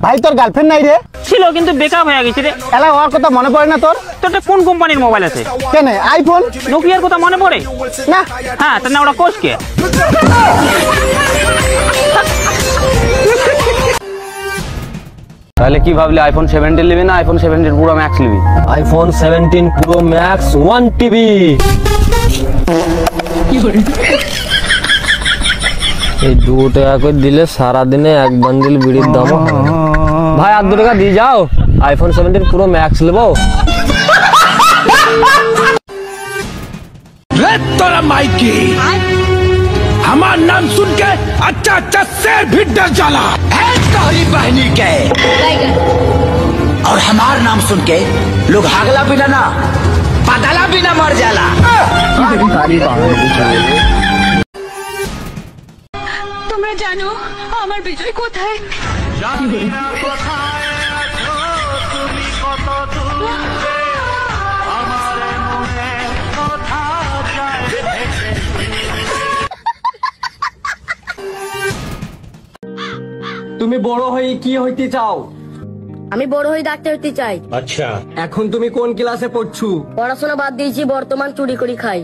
ভাই তোর গার্লফ্রেন্ড নাই রে? ছিল কিন্তু বেকআপ হয়ে গেছে রে। এলা ওর কথা মনে পড়ে না তোর? তোরটা কোন কোম্পানির মোবাইল আছে? কেন আইফোন? নোকিয়ার কথা মনে পড়ে না। হ্যাঁ তা না ওটা কোষ কে? তাহলে কি ভাবলি, আইফোন 17 নিবি না আইফোন 17 প্রো ম্যাক্স নিবি? IPhone 17 pro max 1 TB. এই 2 টাকা করে দিলে সারা দিনে এক বান্ডিল বিড়ির দাম হবে। ভাই 8 টাকা দিয়ে যাও, আইফোন 17 প্রো ম্যাক্স নেবো। তোরা माइकी हमारा नाम सुन के अच्छा अच्छा शेर भी डर जाला है तोरी बहनी के, और हमारा नाम सुन के लोग हागला बिना ना पागला बिना मर जाला। তোমরা জানো আমার বিজয় কোথায়? তুমি বড় হয়ে কি হইতে চাও? আমি বড় হয়ে ডাক্তার হতে চাই। अच्छा এখন তুমি কোন ক্লাসে পড়ছো? পড়াশোনা বাদ দিয়েছি, বর্তমান চুরি করে খাই।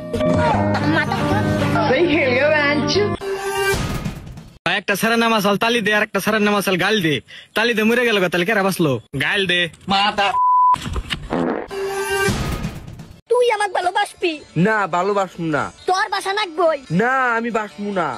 একটা সারা নামাজ আল তালি দে আর একটা সারা নামাজ আল গাল দে। তালি দে মরে গেল তালি কেরা বাসলো? গাল দে মাতা। তুই আমাকে ভালোবাসবি? না ভালোবাসবো না। তোর বাসা নাকবই? না আমি বাসবো না।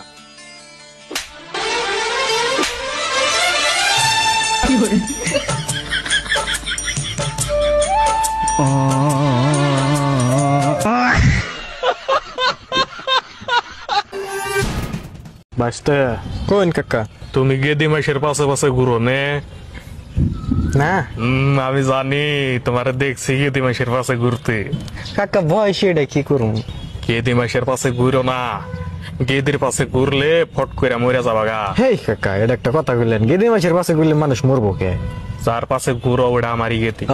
বাস্তে কোন কাকা? তুমি গেদি মাসের পাশে পাশে ঘুরো নে না আমি জানি, তোমার দেখছি গেদি মাসের পাশে ঘুরতে। কাকা বয়স এটা কি করুম? গেদি মাসের পাশে ঘুরো না, গেদির পাশে ঘুরলে ফট করে মরে যাবা গা। হেই কাকা এটা একটা কথা কইলেন, গেদে মাছের পাশে কইলে মানুষ মরবো কে? যার পাশে ঘুরো ওটা আমারই গেদি।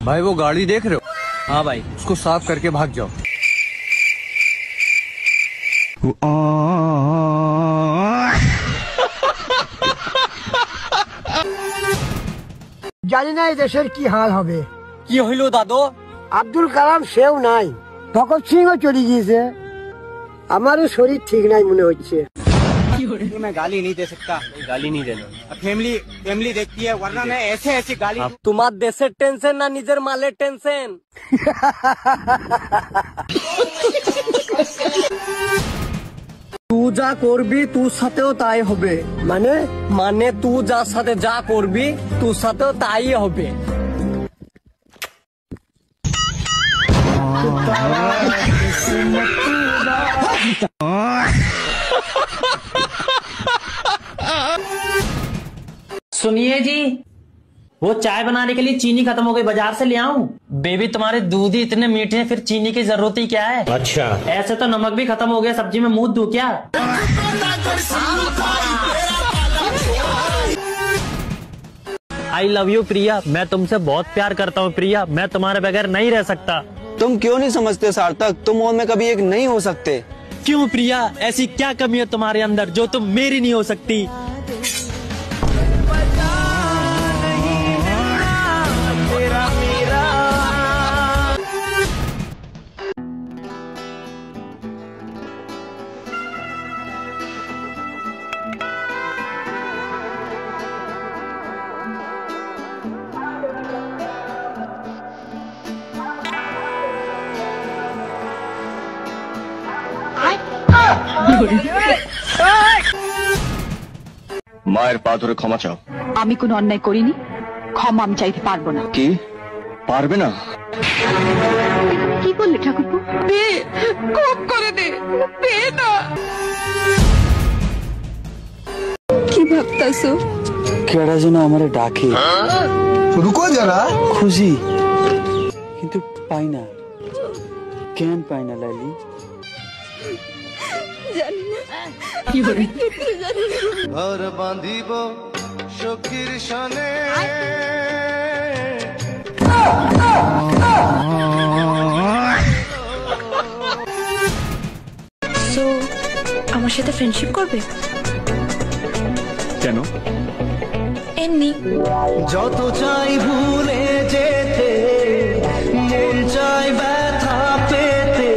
भाई वो गाड़ी देख रहे हो? हाँ भाई उसको साफ करके भाग जाओ। জানি না এই দেশের কি হাল হবে। কি হইলো দাদু? আব্দুল কালাম সেও নাই, ভগৎ সিংও চলে গিয়েছে। আমারও শরীর ঠিক নাই মনে হচ্ছে। मैं गाली नहीं दे सकता, गाली नहीं देना। फैमिली फैमिली देखती है, वरना मैं ऐसे ऐसे गाली। তোমার দেশের টেনশন না নিজের মালের টেনশন? তুই যা করবি তোর সাথেও তাই হবে। মানে মানে তুই যার সাথে যা করবি তোর সাথেও তাই হবে। सुनिए जी, वो चाय बनाने के लिए चीनी खत्म हो गई, बाजार से ले आऊं? बेबी तुम्हारे दूध ही इतने मीठे हैं, फिर चीनी की जरूरत ही क्या है? अच्छा ऐसे तो नमक भी खत्म हो गया, सब्जी में मूत दूं क्या? आई लव यू प्रिया, मैं तुमसे बहुत प्यार करता हूँ प्रिया, मैं तुम्हारे बगैर नहीं रह सकता। तुम क्यों नहीं समझते सार्थक, तुम और मैं कभी एक नहीं हो सकते। क्यों प्रिया, ऐसी क्या कमी है तुम्हारे अंदर जो तुम मेरी नहीं हो सकती? মায়ের পা ধরে ক্ষমা চাও। আমি কোনো অন্যায় করিনি, ক্ষমা আমি চাইতে পারবো না। কি পারবে না? কি বললে ঠাকুরপো? দে, খুব করে দে, দে না। কি ভাবতাছো? কেডা যেন আমারে ডাকে। রুকো যারা, খুশি কিন্তু পাই না। কেন পাই না লাইলি? জানি না কি করে কিছু জানি না ঘর বাঁধিব সখীর সনে তো আমার সাথে ফ্রেন্ডশিপ করবে কেন? এমনি যত চাই ভুলে যেতে মন চাই ব্যথা পেতে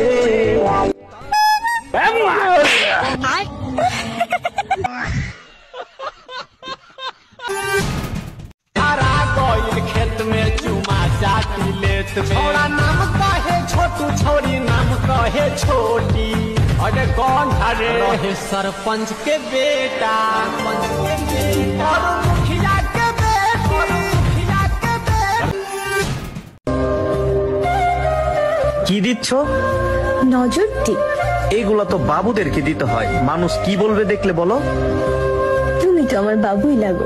खेत में चुमा चाटी लेत छोड़ा नाम कहे छोटू छोरी नाम कहे छोटी अरे कौन हरे रहे सरपंच के बेटा और मुखिया के बेटी मुखिया के बेटी কি দিচ্ছ? নজর টিপ এগুলা তো বাবুদেরকে দিতে হয়, মানুষ কি বলবে দেখলে বলো। তুমি তো আমার বাবুই লাগো